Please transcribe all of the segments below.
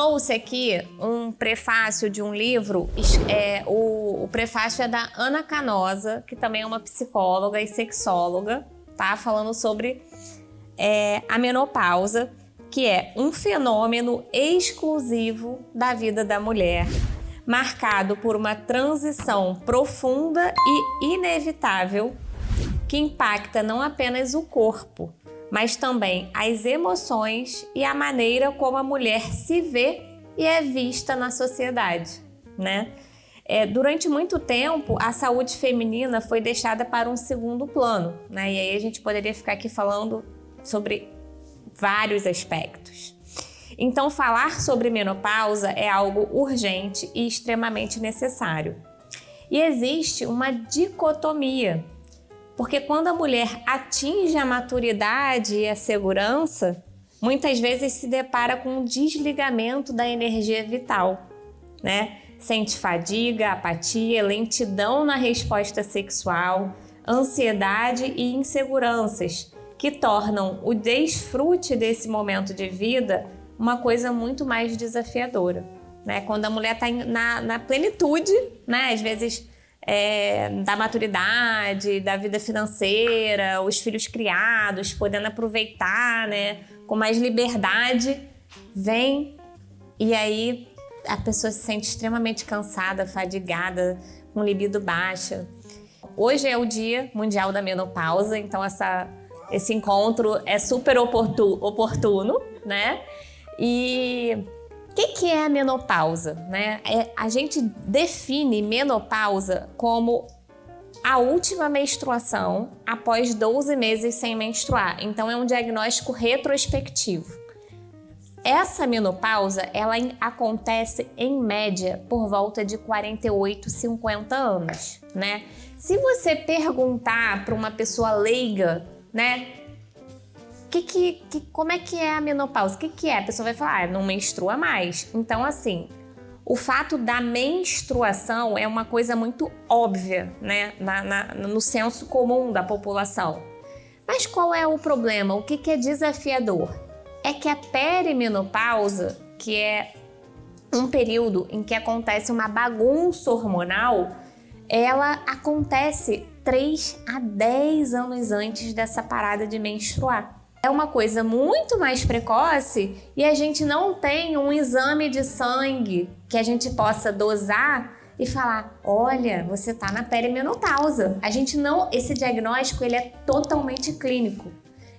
trouxe aqui um prefácio de um livro, o prefácio é da Ana Canosa, que também é uma psicóloga e sexóloga, tá? Falando sobre a menopausa, que é um fenômeno exclusivo da vida da mulher, marcado por uma transição profunda e inevitável que impacta não apenas o corpo, mas também as emoções e a maneira como a mulher se vê e é vista na sociedade, né? Durante muito tempo, a saúde feminina foi deixada para um segundo plano, né? E aí a gente poderia ficar aqui falando sobre vários aspectos. Então, falar sobre menopausa é algo urgente e extremamente necessário. E existe uma dicotomia, porque quando a mulher atinge a maturidade e a segurança, muitas vezes se depara com um desligamento da energia vital, né? Sente fadiga, apatia, lentidão na resposta sexual, ansiedade e inseguranças, que tornam o desfrute desse momento de vida uma coisa muito mais desafiadora, né? Quando a mulher está na plenitude, né? Às vezes da maturidade, da vida financeira, os filhos criados, podendo aproveitar, né? Com mais liberdade, vem e aí a pessoa se sente extremamente cansada, fadigada, com libido baixa. Hoje é o Dia Mundial da Menopausa, então esse encontro é super oportuno, né? E o que é a menopausa, né? A gente define menopausa como a última menstruação após 12 meses sem menstruar. Então é um diagnóstico retrospectivo. Essa menopausa, ela acontece em média por volta de 48, 50 anos, né? Se você perguntar para uma pessoa leiga, né? Como é que é a menopausa? O que é? A pessoa vai falar, não menstrua mais. Então, assim, o fato da menstruação é uma coisa muito óbvia, né? No senso comum da população. Mas qual é o problema? O que é desafiador? É que a perimenopausa, que é um período em que acontece uma bagunça hormonal, ela acontece 3 a 10 anos antes dessa parada de menstruar. É uma coisa muito mais precoce e a gente não tem um exame de sangue que a gente possa dosar e falar, olha, você está na perimenopausa. Esse diagnóstico ele é totalmente clínico.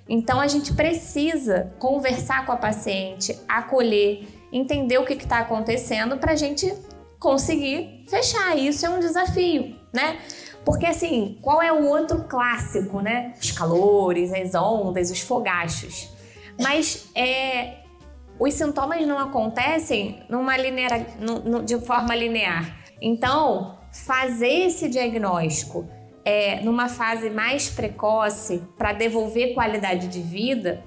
Então a gente precisa conversar com a paciente, acolher, entender o que está acontecendo para a gente conseguir fechar. Isso é um desafio, né? Porque assim, qual é o outro clássico, né? Os calores, as ondas, os fogachos. Mas os sintomas não acontecem de forma linear. Então, fazer esse diagnóstico numa fase mais precoce para devolver qualidade de vida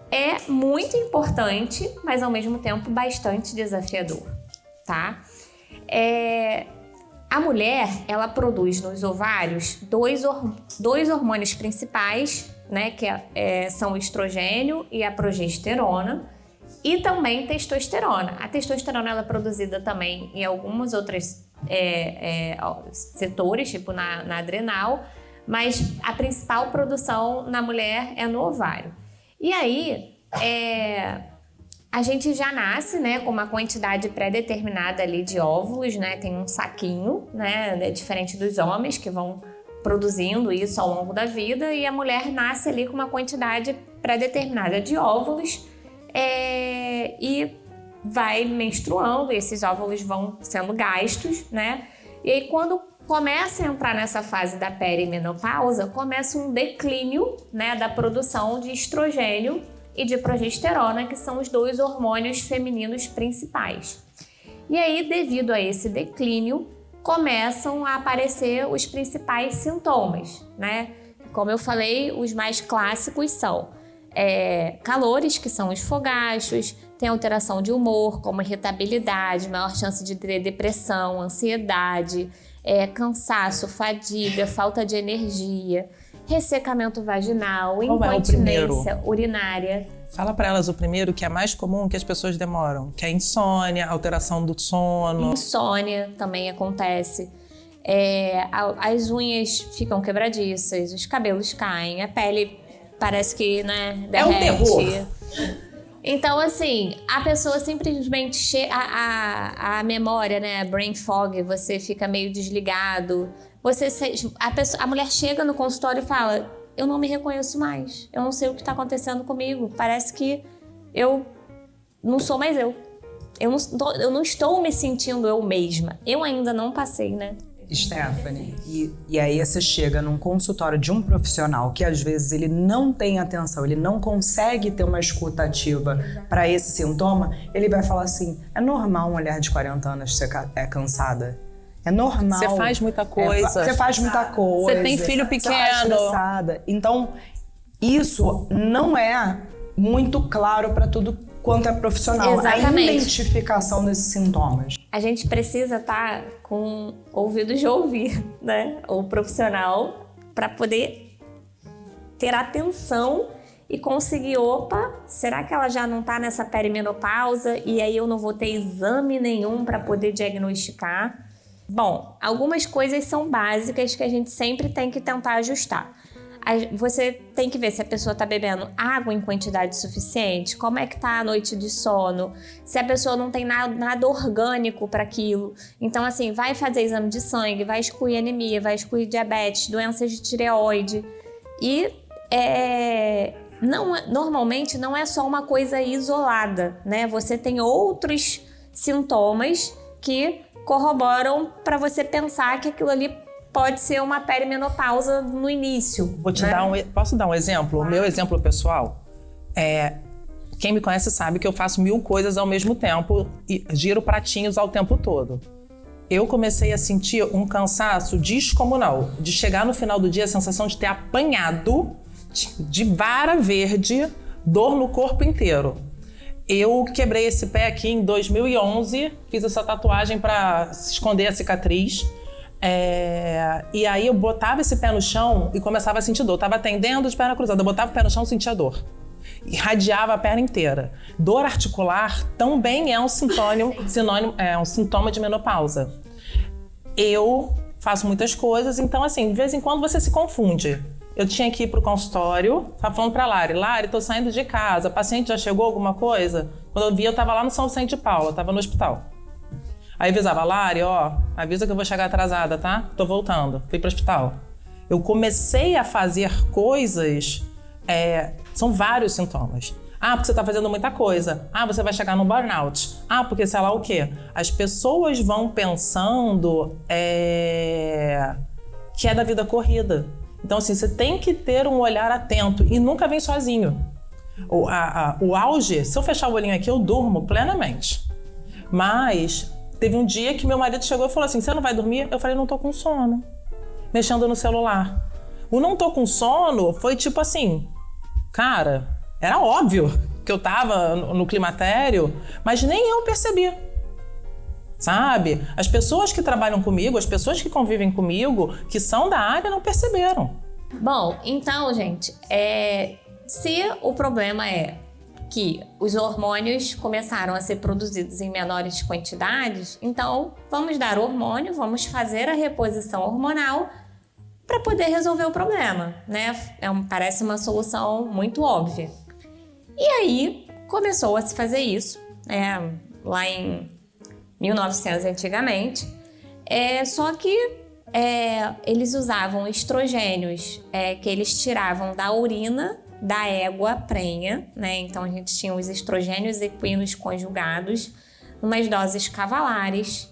é muito importante, mas ao mesmo tempo bastante desafiador, tá? A mulher, ela produz nos ovários dois hormônios principais, né, que são o estrogênio e a progesterona, e também testosterona. A testosterona ela é produzida também em alguns outros setores, tipo na adrenal, mas a principal produção na mulher é no ovário. E aí, a gente já nasce, né, com uma quantidade pré-determinada ali de óvulos, né, tem um saquinho, né, diferente dos homens que vão produzindo isso ao longo da vida, e a mulher nasce ali com uma quantidade pré-determinada de óvulos e vai menstruando, e esses óvulos vão sendo gastos, né, e aí quando começa a entrar nessa fase da perimenopausa, começa um declínio, né, da produção de estrogênio e de progesterona, que são os dois hormônios femininos principais. E aí, devido a esse declínio, começam a aparecer os principais sintomas, né? Como eu falei, os mais clássicos são calores, que são os fogachos, tem alteração de humor, como irritabilidade, maior chance de ter depressão, ansiedade, cansaço, fadiga, falta de energia, ressecamento vaginal, incontinência urinária, Fala para elas o primeiro, que é mais comum, que as pessoas demoram, que é insônia, alteração do sono. Insônia também acontece. As unhas ficam quebradiças, os cabelos caem, a pele parece que, né, derrete. É um terror. Então, assim, a pessoa simplesmente chega... A memória, né, brain fog, você fica meio desligado. A mulher chega no consultório e fala: eu não me reconheço mais, eu não sei o que está acontecendo comigo, parece que eu não sou mais eu. Eu não estou me sentindo eu mesma. Eu ainda não passei, né? Stephanie, e aí você chega num consultório de um profissional que às vezes ele não tem atenção, ele não consegue ter uma escuta ativa para esse sintoma, ele vai falar assim: é normal uma mulher de 40 anos ser cansada. É normal. Você faz muita coisa. Você faz muita coisa. Você tem filho pequeno. Você tá estressada. Então, isso não é muito claro para tudo quanto é profissional. Exatamente. A identificação desses sintomas. A gente precisa estar com ouvidos de ouvir, né? O profissional, para poder ter atenção e conseguir, opa, será que ela já não está nessa perimenopausa e aí eu não vou ter exame nenhum para poder diagnosticar? Bom, algumas coisas são básicas que a gente sempre tem que tentar ajustar. Você tem que ver se a pessoa está bebendo água em quantidade suficiente, como é que está a noite de sono, se a pessoa não tem nada orgânico para aquilo. Então, assim, vai fazer exame de sangue, vai excluir anemia, vai excluir diabetes, doenças de tireoide. E normalmente não é só uma coisa isolada, né? Você tem outros sintomas que corroboram para você pensar que aquilo ali pode ser uma perimenopausa no início. Vou te né? Posso dar um exemplo? O meu exemplo pessoal quem me conhece sabe que eu faço 1000 coisas ao mesmo tempo e giro pratinhos ao tempo todo. Eu comecei a sentir um cansaço descomunal, de chegar no final do dia a sensação de ter apanhado de vara verde, dor no corpo inteiro. Eu quebrei esse pé aqui em 2011, fiz essa tatuagem para esconder a cicatriz. E aí eu botava esse pé no chão e começava a sentir dor. Eu tava atendendo de perna cruzada, eu botava o pé no chão e sentia dor. Irradiava a perna inteira. Dor articular também é um sintoma de menopausa. Eu faço muitas coisas, então assim, de vez em quando você se confunde. Eu tinha que ir pro consultório, tava falando pra Lari, tô saindo de casa, a paciente já chegou, alguma coisa? Quando eu vi, eu tava lá no São Vicente de Paula, eu tava no hospital. Aí avisava: Lari, avisa que eu vou chegar atrasada, tá? Tô voltando, fui pro hospital. Eu comecei a fazer coisas, são vários sintomas. Porque você tá fazendo muita coisa. Você vai chegar no burnout. Porque sei lá o quê. As pessoas vão pensando que é da vida corrida. Então, assim, você tem que ter um olhar atento e nunca vem sozinho. O auge, se eu fechar o olhinho aqui, eu durmo plenamente. Mas teve um dia que meu marido chegou e falou assim: você não vai dormir? Eu falei: não tô com sono. Mexendo no celular. O não tô com sono foi tipo assim, cara, era óbvio que eu tava no climatério, mas nem eu percebi. Sabe? As pessoas que trabalham comigo, as pessoas que convivem comigo, que são da área, não perceberam. Bom, então, gente, se o problema é que os hormônios começaram a ser produzidos em menores quantidades, então vamos dar hormônio, vamos fazer a reposição hormonal para poder resolver o problema, né? Parece uma solução muito óbvia. E aí começou a se fazer isso, lá em 1900 antigamente, só que eles usavam estrogênios que eles tiravam da urina da égua prenha, né? Então a gente tinha os estrogênios equinos conjugados, umas doses cavalares,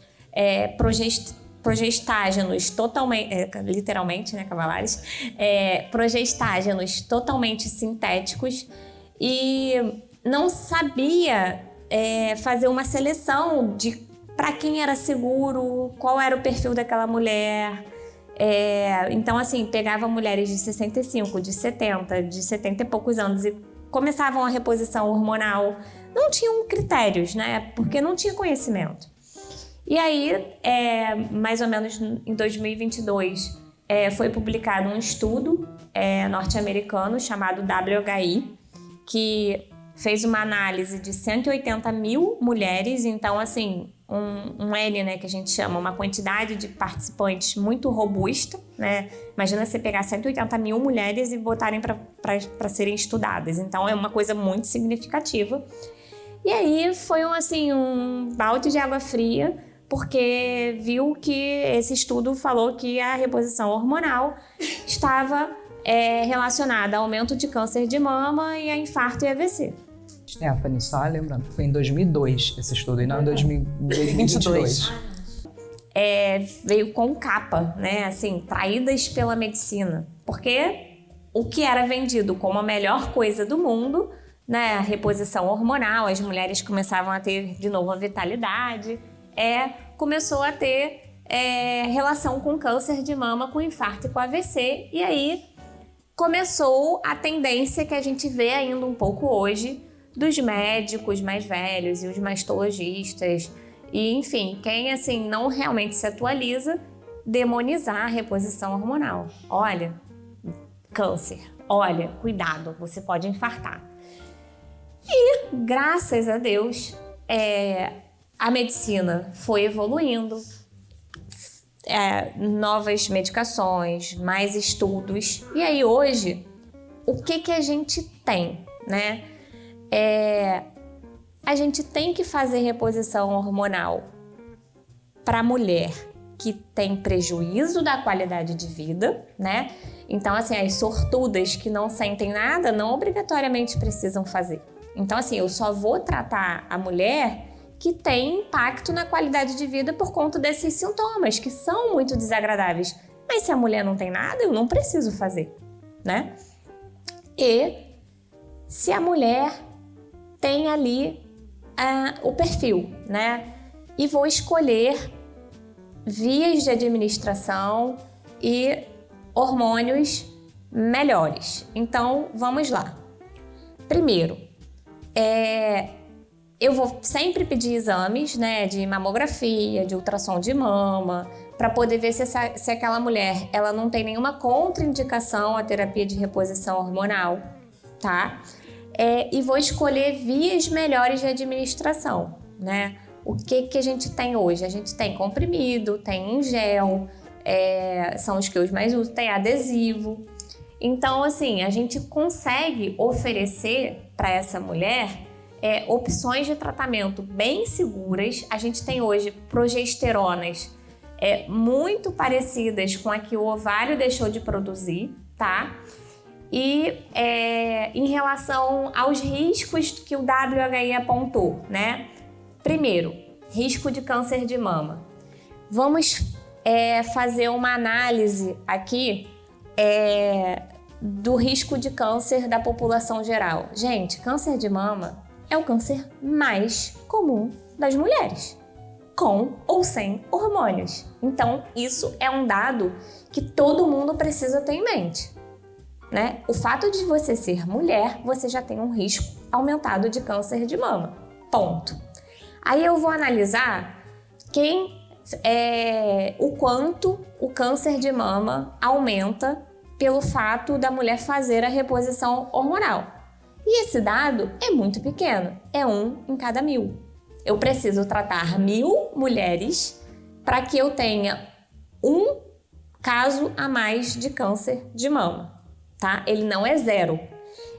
progestágenos totalmente, literalmente, né, cavalares, progestágenos totalmente sintéticos, e não sabia fazer uma seleção de para quem era seguro, qual era o perfil daquela mulher. Então, assim, pegava mulheres de 65, de 70, de 70 e poucos anos e começavam a reposição hormonal. Não tinham critérios, né? Porque não tinha conhecimento. E aí, mais ou menos em 2022, foi publicado um estudo norte-americano chamado WHI, que fez uma análise de 180 mil mulheres, então assim, um N, né, que a gente chama, uma quantidade de participantes muito robusta, né? Imagina você pegar 180 mil mulheres e botarem para serem estudadas, então é uma coisa muito significativa. E aí foi um balde de água fria, porque viu que esse estudo falou que a reposição hormonal estava relacionada a aumento de câncer de mama e a infarto e AVC. Stephanie, só lembrando, foi em 2002 esse estudo, e não em 2022. Veio com capa, né? Assim, traídas pela medicina. Porque o que era vendido como a melhor coisa do mundo, né? A reposição hormonal, as mulheres começavam a ter de novo a vitalidade, começou a ter relação com câncer de mama, com infarto e com AVC. E aí começou a tendência que a gente vê ainda um pouco hoje, dos médicos mais velhos e os mastologistas e, enfim, quem assim não realmente se atualiza, demonizar a reposição hormonal. Olha, câncer, olha, cuidado, você pode infartar. E, graças a Deus, a medicina foi evoluindo, novas medicações, mais estudos. E aí hoje, o que a gente tem, né? A gente tem que fazer reposição hormonal para a mulher que tem prejuízo da qualidade de vida, né? Então, assim, as sortudas que não sentem nada não obrigatoriamente precisam fazer. Então, assim, eu só vou tratar a mulher que tem impacto na qualidade de vida por conta desses sintomas, que são muito desagradáveis. Mas se a mulher não tem nada, eu não preciso fazer, né? E se a mulher tem ali o perfil, né? E vou escolher vias de administração e hormônios melhores. Então, vamos lá. Primeiro, eu vou sempre pedir exames, né, de mamografia, de ultrassom de mama, para poder ver se aquela mulher ela não tem nenhuma contraindicação à terapia de reposição hormonal, tá? E vou escolher vias melhores de administração, né? O que a gente tem hoje? A gente tem comprimido, tem em gel, são os que eu mais uso, tem adesivo. Então, assim, a gente consegue oferecer para essa mulher opções de tratamento bem seguras. A gente tem hoje progesteronas muito parecidas com a que o ovário deixou de produzir, tá? E em relação aos riscos que o WHI apontou, né? Primeiro, risco de câncer de mama. Vamos fazer uma análise aqui do risco de câncer da população geral. Gente, câncer de mama é o câncer mais comum das mulheres, com ou sem hormônios. Então, isso é um dado que todo mundo precisa ter em mente. Né? O fato de você ser mulher, você já tem um risco aumentado de câncer de mama. Ponto. Aí eu vou analisar o quanto o câncer de mama aumenta pelo fato da mulher fazer a reposição hormonal. E esse dado é muito pequeno, é 1 em cada 1000. Eu preciso tratar 1000 mulheres para que eu tenha um caso a mais de câncer de mama. Tá? Ele não é 0.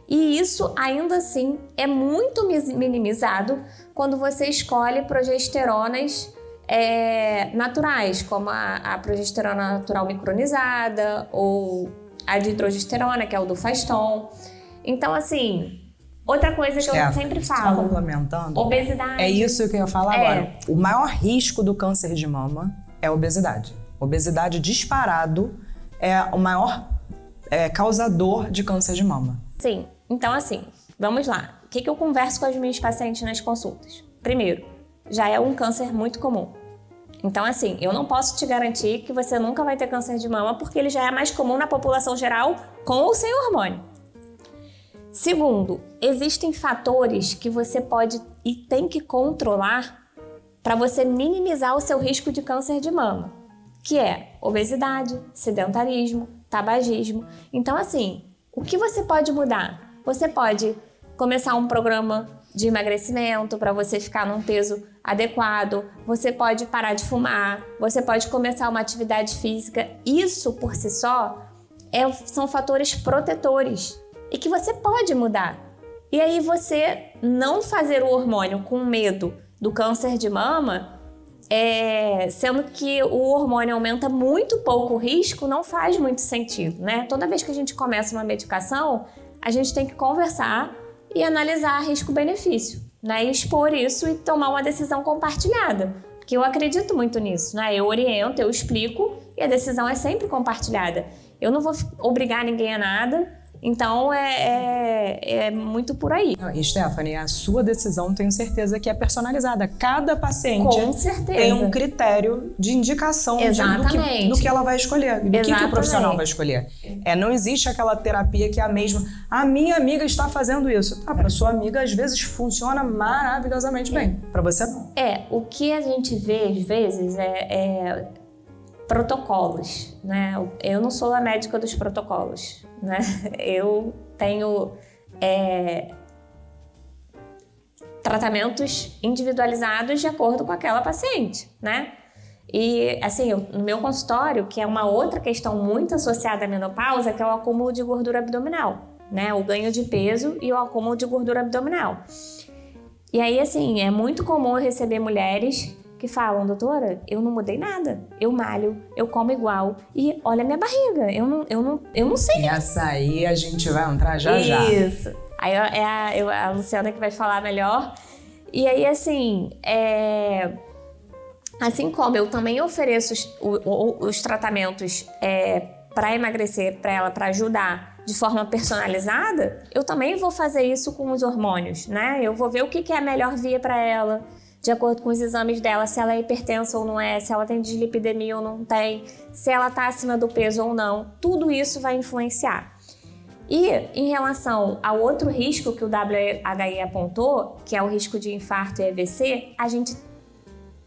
E isso, ainda assim, é muito minimizado quando você escolhe progesteronas naturais, como a progesterona natural micronizada ou a dihidrogesterona, que é o do Faston. Então, assim, outra coisa que eu sempre falo... Só complementando. Obesidade. É isso que eu ia falar agora. O maior risco do câncer de mama é a obesidade. Obesidade disparado é o maior causador de câncer de mama. Sim. Então, assim, vamos lá. O que eu converso com as minhas pacientes nas consultas? Primeiro, já é um câncer muito comum. Então, assim, eu não posso te garantir que você nunca vai ter câncer de mama porque ele já é mais comum na população geral com ou sem hormônio. Segundo, existem fatores que você pode e tem que controlar para você minimizar o seu risco de câncer de mama, que é obesidade, sedentarismo, tabagismo. Então, assim, o que você pode mudar? Você pode começar um programa de emagrecimento para você ficar num peso adequado, você pode parar de fumar, você pode começar uma atividade física. Isso por si só são fatores protetores e que você pode mudar. E aí você não fazer o hormônio com medo do câncer de mama, sendo que o hormônio aumenta muito pouco o risco, não faz muito sentido, né? Toda vez que a gente começa uma medicação, a gente tem que conversar e analisar risco-benefício, né? E expor isso e tomar uma decisão compartilhada, porque eu acredito muito nisso, né? Eu oriento, eu explico e a decisão é sempre compartilhada. Eu não vou obrigar ninguém a nada, então é muito por aí. E Stephanie, a sua decisão tenho certeza que é personalizada. Cada paciente Com certeza. tem um critério de indicação do que ela vai escolher, do que o profissional vai escolher. Não existe aquela terapia que é a mesma. A minha amiga está fazendo isso. Para sua amiga, às vezes, funciona maravilhosamente bem. Para você, não. O que a gente vê, às vezes, protocolos, né? Eu não sou a médica dos protocolos, né? Eu tenho tratamentos individualizados de acordo com aquela paciente, né? E, assim, no meu consultório, que é uma outra questão muito associada à menopausa, que é o acúmulo de gordura abdominal, né? O ganho de peso e o acúmulo de gordura abdominal. E aí, assim, é muito comum eu receber mulheres que falam, doutora, eu não mudei nada, eu malho, eu como igual e olha a minha barriga, eu não sei. Essa aí a gente vai entrar já. Isso. Aí a Luciana que vai falar melhor. E aí, assim, assim como eu também ofereço os tratamentos para emagrecer para ela, para ajudar de forma personalizada, eu também vou fazer isso com os hormônios, né? Eu vou ver o que é a melhor via para ela, de acordo com os exames dela, se ela é hipertensa ou não é, se ela tem dislipidemia ou não tem, se ela está acima do peso ou não. Tudo isso vai influenciar. E em relação ao outro risco que o WHI apontou, que é o risco de infarto e AVC, a gente,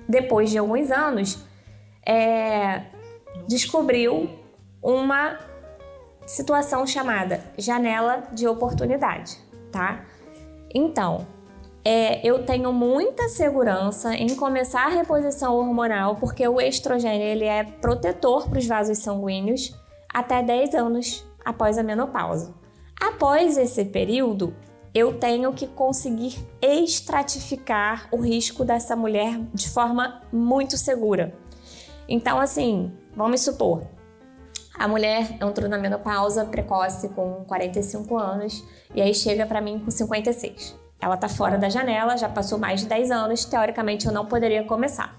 depois de alguns anos, descobriu uma situação chamada janela de oportunidade, tá? Então, eu tenho muita segurança em começar a reposição hormonal, porque o estrogênio ele é protetor para os vasos sanguíneos até 10 anos após a menopausa. Após esse período, eu tenho que conseguir estratificar o risco dessa mulher de forma muito segura. Então, assim, vamos supor, a mulher entrou na menopausa precoce com 45 anos e aí chega para mim com 56. Ela tá fora da janela, já passou mais de 10 anos, teoricamente eu não poderia começar.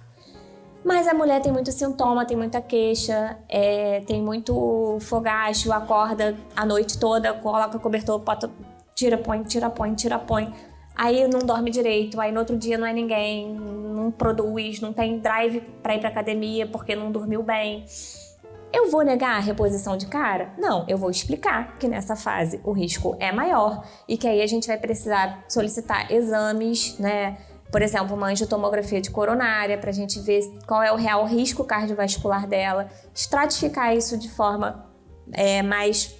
Mas a mulher tem muito sintoma, tem muita queixa, tem muito fogacho, acorda a noite toda, coloca cobertor, bota, tira, põe. Aí não dorme direito, aí no outro dia não é ninguém, não produz, não tem drive para ir pra academia porque não dormiu bem. Eu vou negar a reposição de cara? Não, eu vou explicar que nessa fase o risco é maior e que aí a gente vai precisar solicitar exames, né? Por exemplo, uma angiotomografia de coronária para a gente ver qual é o real risco cardiovascular dela, estratificar isso de forma mais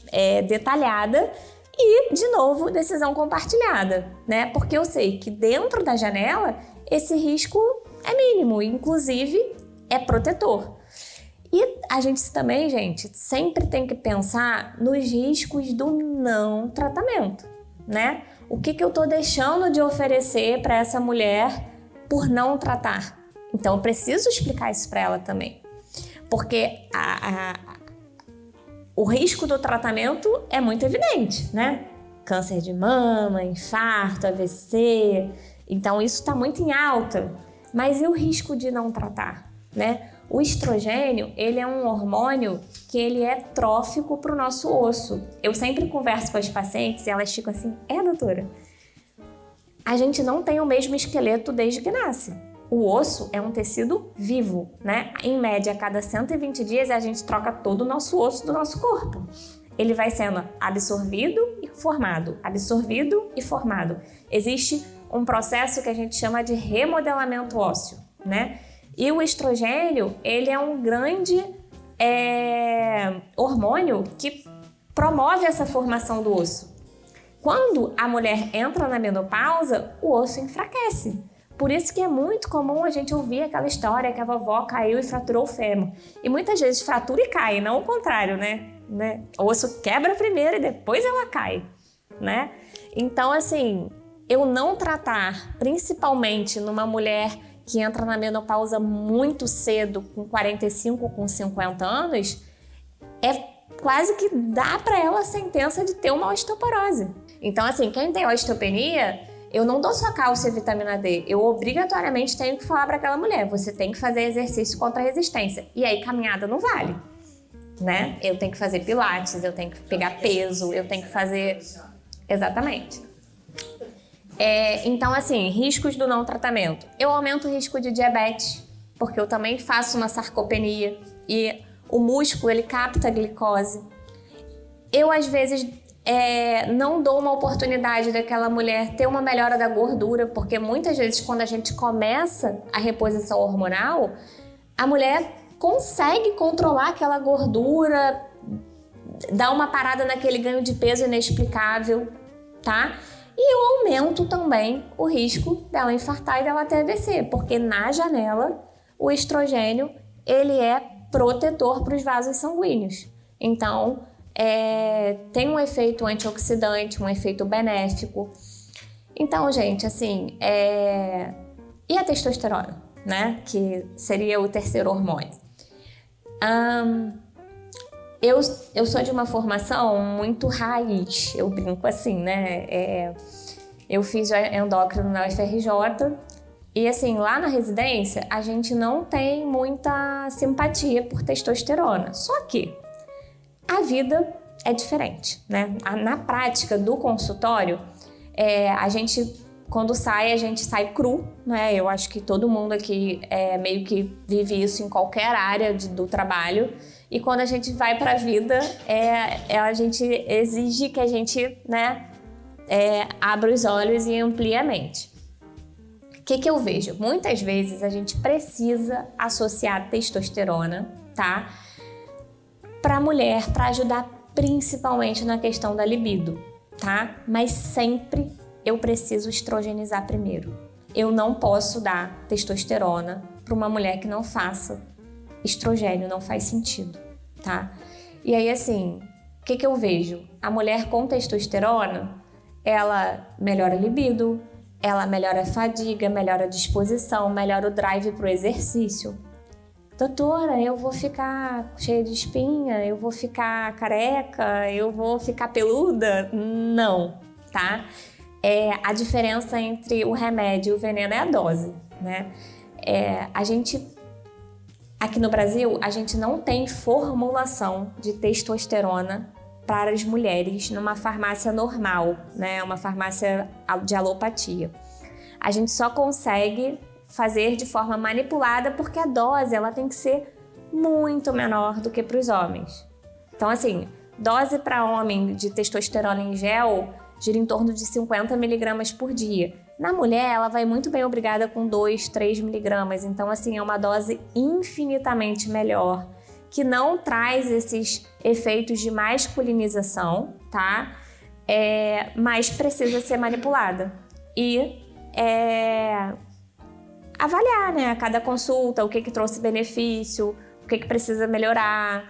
detalhada e, de novo, decisão compartilhada, né? Porque eu sei que dentro da janela esse risco é mínimo, inclusive é protetor. E a gente também, gente, sempre tem que pensar nos riscos do não tratamento, né? O que eu tô deixando de oferecer para essa mulher por não tratar? Então, eu preciso explicar isso para ela também. Porque o risco do tratamento é muito evidente, né? Câncer de mama, infarto, AVC. Então, isso está muito em alta. Mas e o risco de não tratar, né? O estrogênio, ele é um hormônio que ele é trófico para o nosso osso. Eu sempre converso com as pacientes e elas ficam assim, doutora, a gente não tem o mesmo esqueleto desde que nasce. O osso é um tecido vivo, né? Em média, a cada 120 dias, a gente troca todo o nosso osso do nosso corpo. Ele vai sendo absorvido e formado, absorvido e formado. Existe um processo que a gente chama de remodelamento ósseo, né? E o estrogênio, ele é um grande hormônio que promove essa formação do osso. quando a mulher entra na menopausa, o osso enfraquece. Por isso que é muito comum a gente ouvir aquela história que a vovó caiu e fraturou o fêmur. E muitas vezes fratura e cai, não o contrário, né? O osso quebra primeiro e depois ela cai, né? Então, assim, eu não tratar, principalmente numa mulher que entra na menopausa muito cedo, com 45, com 50 anos, é quase que dá para ela a sentença de ter uma osteoporose. Então, assim, quem tem osteopenia, eu não dou só cálcio e vitamina D. Eu obrigatoriamente tenho que falar para aquela mulher, você tem que fazer exercício contra a resistência. E aí, caminhada não vale, né? Eu tenho que fazer pilates, eu tenho que pegar peso, eu tenho que fazer... Exatamente. Então, assim, riscos do não tratamento. Eu aumento o risco de diabetes, porque eu também faço uma sarcopenia e o músculo, ele capta a glicose. Eu, às vezes, não dou uma oportunidade daquela mulher ter uma melhora da gordura, porque muitas vezes, quando a gente começa a reposição hormonal, a mulher consegue controlar aquela gordura, dar uma parada naquele ganho de peso inexplicável, tá? E eu aumento também o risco dela infartar e dela ter AVC, porque na janela o estrogênio, ele é protetor para os vasos sanguíneos. Então, tem um efeito antioxidante, um efeito benéfico. Então, gente, assim, e a testosterona, né? Que seria o terceiro hormônio. Eu sou de uma formação muito raiz, eu brinco assim, né? Eu fiz endócrino na UFRJ e, assim, lá na residência, a gente não tem muita simpatia por testosterona. Só que a vida é diferente, né? Na prática do consultório, a gente, quando sai, a gente sai cru, né? Eu acho que todo mundo aqui meio que vive isso em qualquer área do trabalho. E quando a gente vai para a vida, a gente exige que a gente, né, abra os olhos e amplie a mente. O que eu vejo? Muitas vezes a gente precisa associar testosterona, tá? Para a mulher, para ajudar principalmente na questão da libido, tá? Mas sempre eu preciso estrogenizar primeiro. Eu não posso dar testosterona para uma mulher que não faça estrogênio, não faz sentido, tá? E aí, assim, o que eu vejo? A mulher com testosterona, ela melhora a libido, ela melhora a fadiga, melhora a disposição, melhora o drive pro exercício. Doutora, eu vou ficar cheia de espinha, eu vou ficar careca, eu vou ficar peluda? Não, tá? A diferença entre o remédio e o veneno é a dose, né? Aqui no Brasil, a gente não tem formulação de testosterona para as mulheres numa farmácia normal, né? Uma farmácia de alopatia. A gente só consegue fazer de forma manipulada porque a dose ela tem que ser muito menor do que para os homens. Então, assim, dose para homem de testosterona em gel gira em torno de 50 miligramas por dia. Na mulher, ela vai muito bem obrigada com 2, 3 miligramas. Então, assim, é uma dose infinitamente melhor, que não traz esses efeitos de masculinização, tá? Mas precisa ser manipulada. E avaliar, né, a cada consulta, o que trouxe benefício, o que precisa melhorar.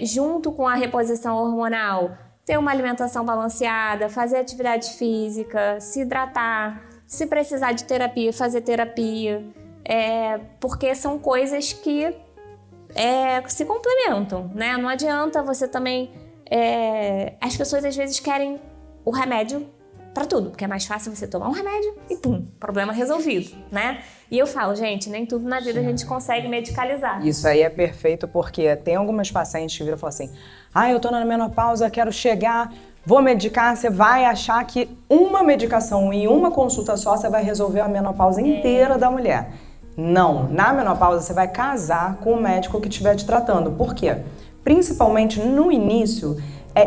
Junto com a reposição hormonal, ter uma alimentação balanceada, fazer atividade física, se hidratar, se precisar de terapia, fazer terapia, porque são coisas que se complementam, né? Não adianta você também... as pessoas às vezes querem o remédio para tudo, porque é mais fácil você tomar um remédio e pum, problema resolvido, né? E eu falo, gente, nem tudo na vida a gente consegue medicalizar. Isso aí é perfeito, porque tem algumas pacientes que viram e falam assim, eu tô na menopausa, quero chegar, vou medicar, você vai achar que uma medicação em uma consulta só, você vai resolver a menopausa inteira da mulher. Não, na menopausa você vai casar com o médico que estiver te tratando. Por quê? Principalmente no início,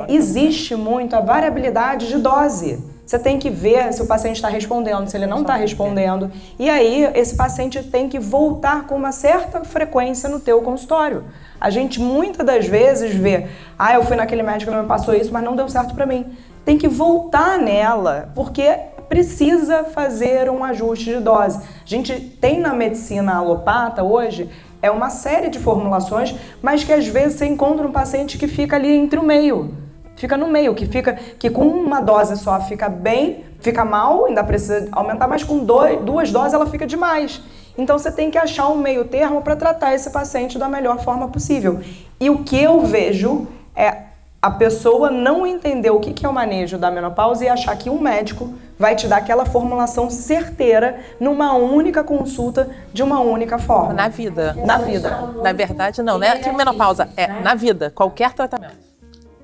existe muito a variabilidade de dose. Você tem que ver se o paciente está respondendo, se ele não está respondendo. E aí, esse paciente tem que voltar com uma certa frequência no teu consultório. A gente, muitas das vezes, vê, eu fui naquele médico que não me passou isso, mas não deu certo para mim. tem que voltar nela, porque precisa fazer um ajuste de dose. A gente tem na medicina alopata hoje uma série de formulações, mas que às vezes você encontra um paciente que fica ali entre o meio. Fica no meio, que com uma dose só fica bem, fica mal, ainda precisa aumentar, mas com duas doses ela fica demais. Então você tem que achar um meio termo para tratar esse paciente da melhor forma possível. E o que eu vejo é a pessoa não entender o que é o manejo da menopausa e achar que um médico vai te dar aquela formulação certeira numa única consulta de uma única forma. Na vida. Na vida. Na verdade, não é que menopausa, é na vida, qualquer tratamento.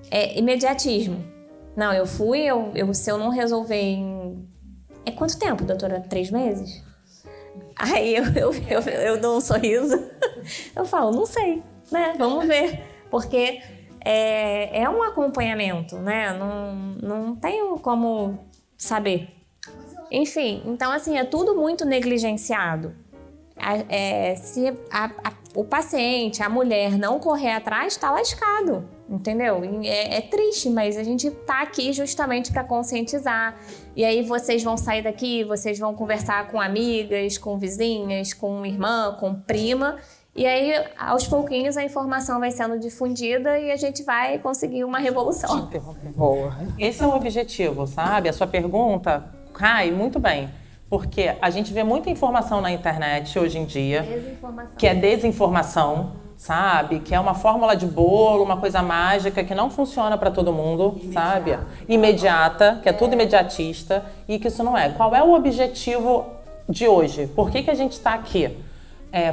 É imediatismo. Não, eu fui, se eu não resolver em... É quanto tempo, doutora? 3 meses? Aí eu dou um sorriso, eu falo, não sei, né? Vamos ver. Porque é um acompanhamento, né? Não tenho como saber. Enfim, então assim, é tudo muito negligenciado. Se o paciente, a mulher, não correr atrás, tá lascado, entendeu? É triste, mas a gente tá aqui justamente para conscientizar. E aí vocês vão sair daqui, vocês vão conversar com amigas, com vizinhas, com irmã, com prima. E aí, aos pouquinhos, a informação vai sendo difundida e a gente vai conseguir uma revolução. Boa. Esse é o objetivo, sabe? A sua pergunta cai muito bem. Porque a gente vê muita informação na internet hoje em dia, que é desinformação, sabe? Que é uma fórmula de bolo, uma coisa mágica que não funciona para todo mundo, sabe? Imediata, que é tudo imediatista e que isso não é. Qual é o objetivo de hoje? Por que a gente está aqui?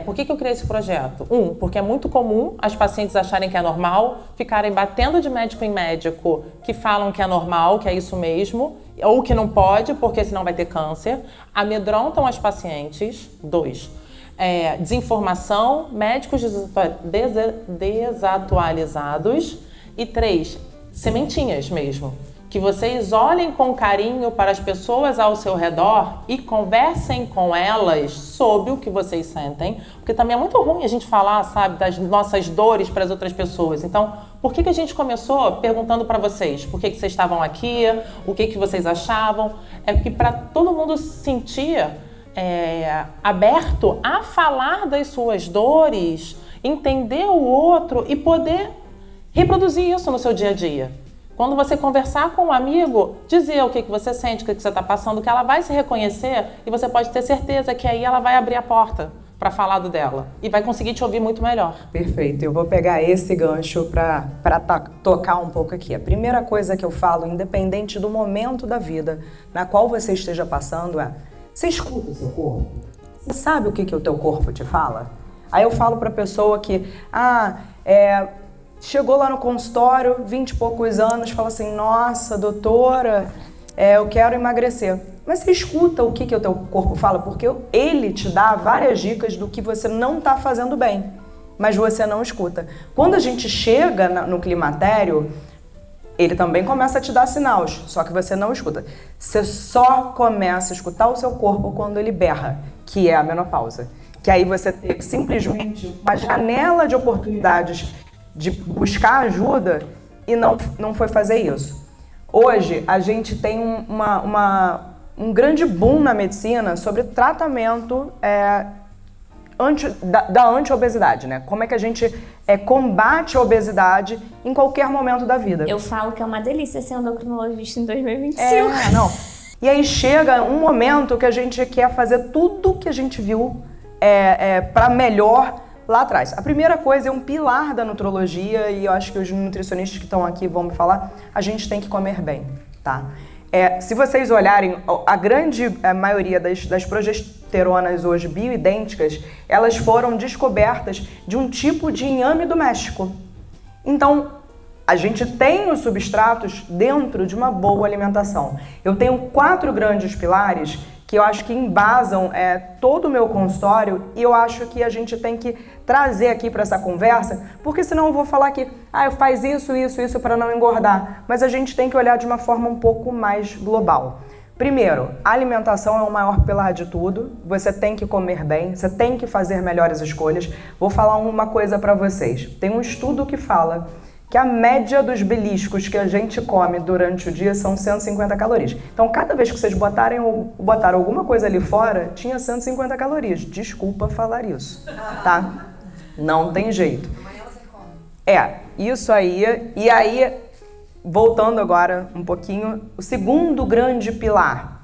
Por que eu criei esse projeto? Porque é muito comum as pacientes acharem que é normal, ficarem batendo de médico em médico que falam que é normal, que é isso mesmo, ou que não pode, porque senão vai ter câncer. Amedrontam as pacientes. 2. Desinformação, médicos desatualizados. E 3, sementinhas mesmo. Que vocês olhem com carinho para as pessoas ao seu redor e conversem com elas sobre o que vocês sentem. Porque também é muito ruim a gente falar, sabe, das nossas dores para as outras pessoas. Então, por que a gente começou perguntando para vocês? Por que vocês estavam aqui? O que vocês achavam? É porque para todo mundo se sentir aberto a falar das suas dores, entender o outro e poder reproduzir isso no seu dia a dia. Quando você conversar com um amigo, dizer o que você sente, o que você está passando, que ela vai se reconhecer e você pode ter certeza que aí ela vai abrir a porta para falar do dela e vai conseguir te ouvir muito melhor. Perfeito. Eu vou pegar esse gancho para tocar um pouco aqui. A primeira coisa que eu falo, independente do momento da vida na qual você esteja passando, você escuta o seu corpo? Você sabe o que o teu corpo te fala? Aí eu falo para a pessoa que, chegou lá no consultório, 20 e poucos anos, fala assim, nossa, doutora, eu quero emagrecer. Mas você escuta o que o teu corpo fala, porque ele te dá várias dicas do que você não está fazendo bem, mas você não escuta. Quando a gente chega no climatério, ele também começa a te dar sinais, só que você não escuta. Você só começa a escutar o seu corpo quando ele berra, que é a menopausa. Que aí você tem simplesmente uma janela de oportunidades de buscar ajuda e não foi fazer isso. Hoje, a gente tem um grande boom na medicina sobre tratamento da anti-obesidade, né? Como é que a gente combate a obesidade em qualquer momento da vida. Eu falo que é uma delícia ser endocrinologista em 2025. Não. E aí chega um momento que a gente quer fazer tudo que a gente viu para melhor lá atrás. A primeira coisa é um pilar da nutrologia e eu acho que os nutricionistas que estão aqui vão me falar, a gente tem que comer bem, tá? Se vocês olharem, a grande maioria das progesteronas hoje bioidênticas, elas foram descobertas de um tipo de inhame doméstico. Então, a gente tem os substratos dentro de uma boa alimentação. Eu tenho 4 grandes pilares que eu acho que embasam todo o meu consultório e eu acho que a gente tem que trazer aqui para essa conversa, porque senão eu vou falar que faz isso para não engordar, mas a gente tem que olhar de uma forma um pouco mais global. Primeiro, a alimentação é o maior pilar de tudo, você tem que comer bem, você tem que fazer melhores escolhas. Vou falar uma coisa para vocês, tem um estudo que fala que a média dos beliscos que a gente come durante o dia são 150 calorias. Então, cada vez que vocês botaram alguma coisa ali fora, tinha 150 calorias. Desculpa falar isso, tá? Não tem jeito. Isso aí. E aí, voltando agora um pouquinho, o segundo grande pilar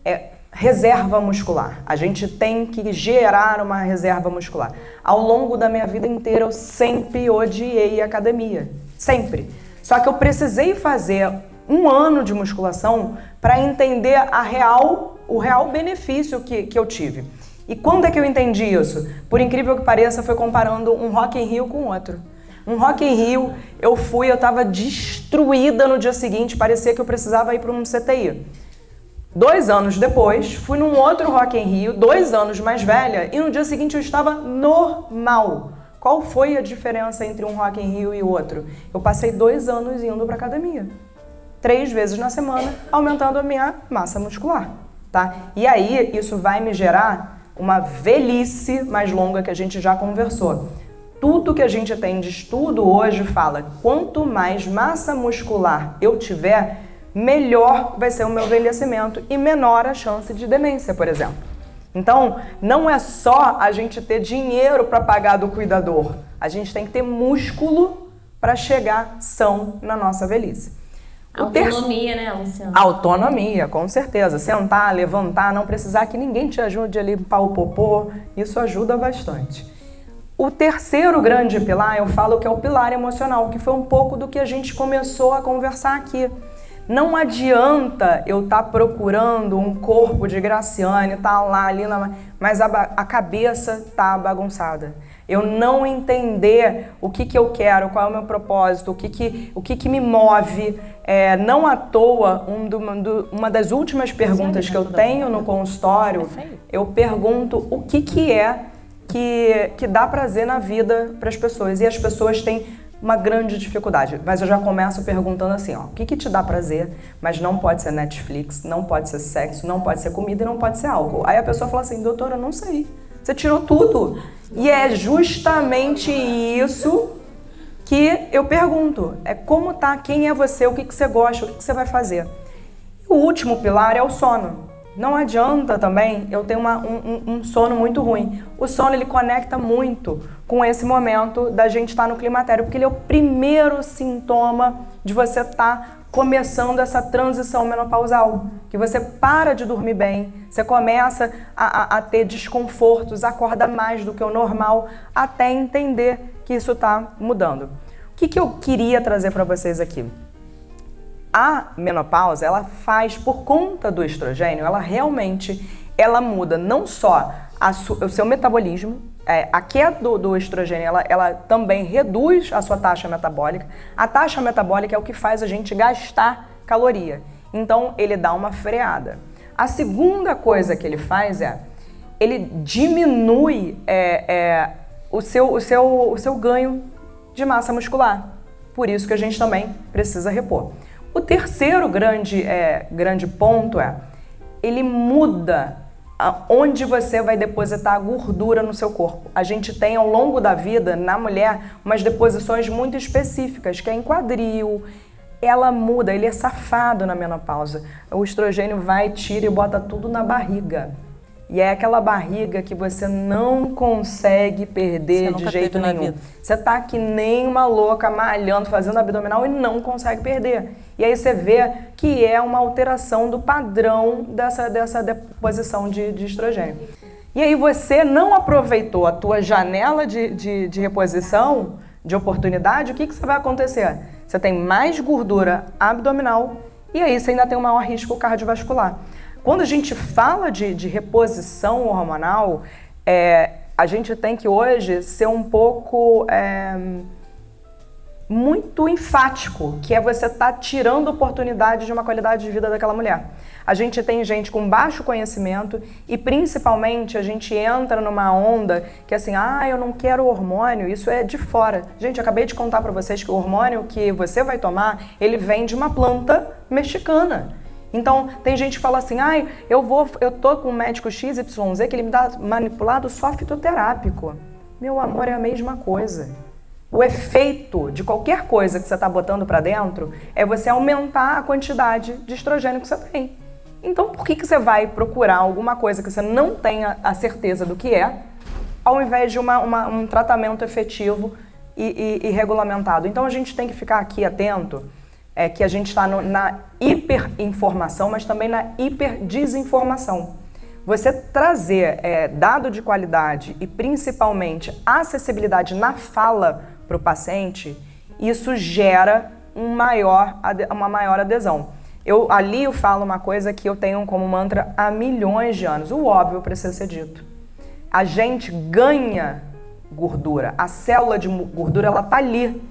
é reserva muscular. A gente tem que gerar uma reserva muscular. Ao longo da minha vida inteira, eu sempre odiei academia. Sempre. Só que eu precisei fazer 1 ano de musculação para entender o real benefício que eu tive. E quando é que eu entendi isso? Por incrível que pareça, foi comparando um Rock in Rio com outro. Um Rock in Rio, eu tava destruída no dia seguinte, parecia que eu precisava ir para um CTI. 2 anos depois, fui num outro Rock in Rio, 2 anos mais velha, e no dia seguinte eu estava normal. Qual foi a diferença entre um Rock in Rio e o outro? Eu passei 2 anos indo para academia. 3 vezes na semana, aumentando a minha massa muscular, tá? E aí, isso vai me gerar uma velhice mais longa que a gente já conversou. Tudo que a gente tem de estudo hoje fala, quanto mais massa muscular eu tiver, melhor vai ser o meu envelhecimento e menor a chance de demência, por exemplo. Então, não é só a gente ter dinheiro para pagar do cuidador, a gente tem que ter músculo para chegar são na nossa velhice. Autonomia, né, Luciana? Autonomia, com certeza. Sentar, levantar, não precisar que ninguém te ajude a limpar o popô, isso ajuda bastante. O terceiro grande pilar, eu falo que é o pilar emocional, que foi um pouco do que a gente começou a conversar aqui. Não adianta eu estar procurando um corpo de Graciane, tá lá, ali, mas a cabeça tá bagunçada. Eu não entender o que eu quero, qual é o meu propósito, o que me move. Não à toa, uma das últimas perguntas que eu tenho no consultório, eu pergunto o que é que dá prazer na vida para as pessoas. E as pessoas têm uma grande dificuldade, mas eu já começo perguntando assim, ó, o que te dá prazer, mas não pode ser Netflix, não pode ser sexo, não pode ser comida e não pode ser álcool. Aí a pessoa fala assim, doutora, eu não sei, você tirou tudo. E é justamente isso que eu pergunto, como tá, quem é você, o que você gosta, o que você vai fazer. O último pilar é o sono. Não adianta também eu ter um sono muito ruim. O sono, ele conecta muito com esse momento da gente estar no climatério, porque ele é o primeiro sintoma de você estar começando essa transição menopausal, que você para de dormir bem, você começa a ter desconfortos, acorda mais do que o normal, até entender que isso está mudando. O que eu queria trazer para vocês aqui? A menopausa, ela faz, por conta do estrogênio, ela muda não só o seu metabolismo, a queda do estrogênio, ela também reduz a sua taxa metabólica. A taxa metabólica é o que faz a gente gastar caloria. Então, ele dá uma freada. A segunda coisa que ele faz ele diminui o seu ganho de massa muscular. Por isso que a gente também precisa repor. O terceiro grande ponto ele muda onde você vai depositar a gordura no seu corpo. A gente tem ao longo da vida, na mulher, umas deposições muito específicas, que é em quadril. Ela muda, ele é safado na menopausa. O estrogênio vai, tira e bota tudo na barriga. E é aquela barriga que você não consegue perder de jeito nenhum. Você tá que nem uma louca, malhando, fazendo abdominal e não consegue perder. E aí você vê que é uma alteração do padrão dessa deposição de estrogênio. E aí você não aproveitou a tua janela de reposição, de oportunidade, o que você vai acontecer? Você tem mais gordura abdominal e aí você ainda tem um maior risco cardiovascular. Quando a gente fala de reposição hormonal, a gente tem que hoje ser um pouco muito enfático, que é você estar tirando oportunidade de uma qualidade de vida daquela mulher. A gente tem gente com baixo conhecimento e principalmente a gente entra numa onda que assim, eu não quero hormônio, isso é de fora. Gente, eu acabei de contar para vocês que o hormônio que você vai tomar, ele vem de uma planta mexicana. Então, tem gente que fala assim, eu tô com um médico XYZ que ele me dá manipulado só fitoterápico. Meu amor, é a mesma coisa. O efeito de qualquer coisa que você está botando para dentro é você aumentar a quantidade de estrogênio que você tem. Então, por que você vai procurar alguma coisa que você não tenha a certeza do que é, ao invés de um tratamento efetivo e regulamentado? Então, a gente tem que ficar aqui atento, que a gente está na hiperinformação, mas também na hiperdesinformação. Você trazer dado de qualidade e, principalmente, acessibilidade na fala para o paciente, isso gera uma maior adesão. Ali eu falo uma coisa que eu tenho como mantra há milhões de anos. O óbvio precisa ser dito. A gente ganha gordura. A célula de gordura, ela tá ali.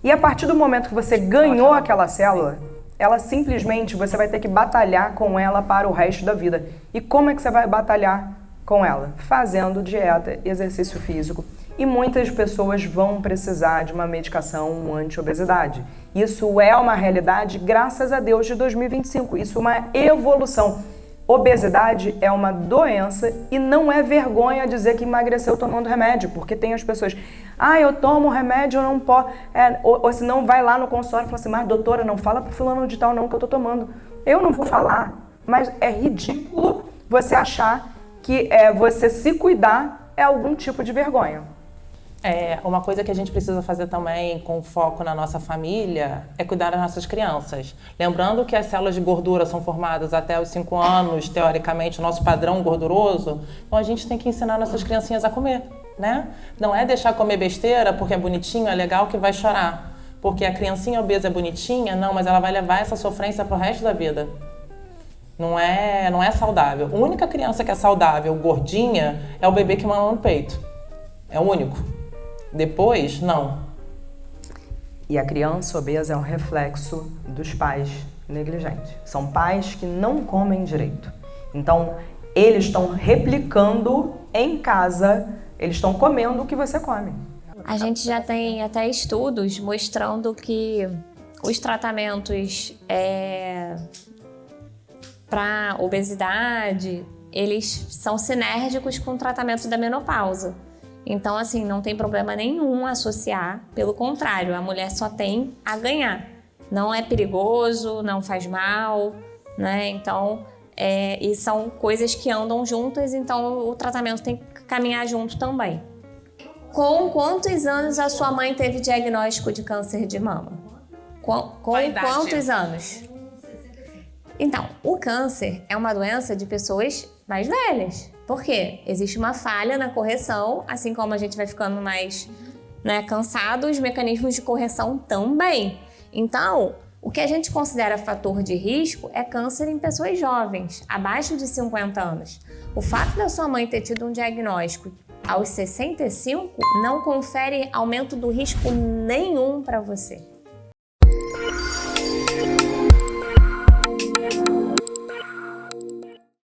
E a partir do momento que você ganhou aquela célula, ela simplesmente, você vai ter que batalhar com ela para o resto da vida. E como é que você vai batalhar com ela? Fazendo dieta, exercício físico. E muitas pessoas vão precisar de uma medicação anti-obesidade. Isso é uma realidade, graças a Deus, de 2025. Isso é uma evolução. Obesidade é uma doença e não é vergonha dizer que emagreceu tomando remédio, porque tem as pessoas, eu tomo remédio, eu não posso, ou senão vai lá no consultório e fala assim, mas doutora, não fala pro fulano de tal não que eu tô tomando. Eu não vou falar, mas é ridículo você achar que você se cuidar é algum tipo de vergonha. Uma coisa que a gente precisa fazer também com foco na nossa família é cuidar das nossas crianças. Lembrando que as células de gordura são formadas até os 5 anos, teoricamente, o nosso padrão gorduroso. Então a gente tem que ensinar nossas criancinhas a comer, né? Não é deixar comer besteira porque é bonitinho, é legal, que vai chorar. Porque a criancinha obesa é bonitinha, não, mas ela vai levar essa sofrência pro resto da vida. Não é saudável. A única criança que é saudável, gordinha, é o bebê que mama no peito. É o único. Depois, não. E a criança obesa é um reflexo dos pais negligentes. São pais que não comem direito. Então, eles estão replicando em casa, eles estão comendo o que você come. A gente já tem até estudos mostrando que os tratamentos para obesidade, eles são sinérgicos com o tratamento da menopausa. Então, assim, não tem problema nenhum associar, pelo contrário, a mulher só tem a ganhar. Não é perigoso, não faz mal, né? Então, e são coisas que andam juntas, então o tratamento tem que caminhar junto também. Com quantos anos a sua mãe teve diagnóstico de câncer de mama? Com quantos anos? Então, o câncer é uma doença de pessoas mais velhas. Por quê? Existe uma falha na correção, assim como a gente vai ficando mais cansado, os mecanismos de correção também. Então, o que a gente considera fator de risco é câncer em pessoas jovens, abaixo de 50 anos. O fato da sua mãe ter tido um diagnóstico aos 65 não confere aumento do risco nenhum para você.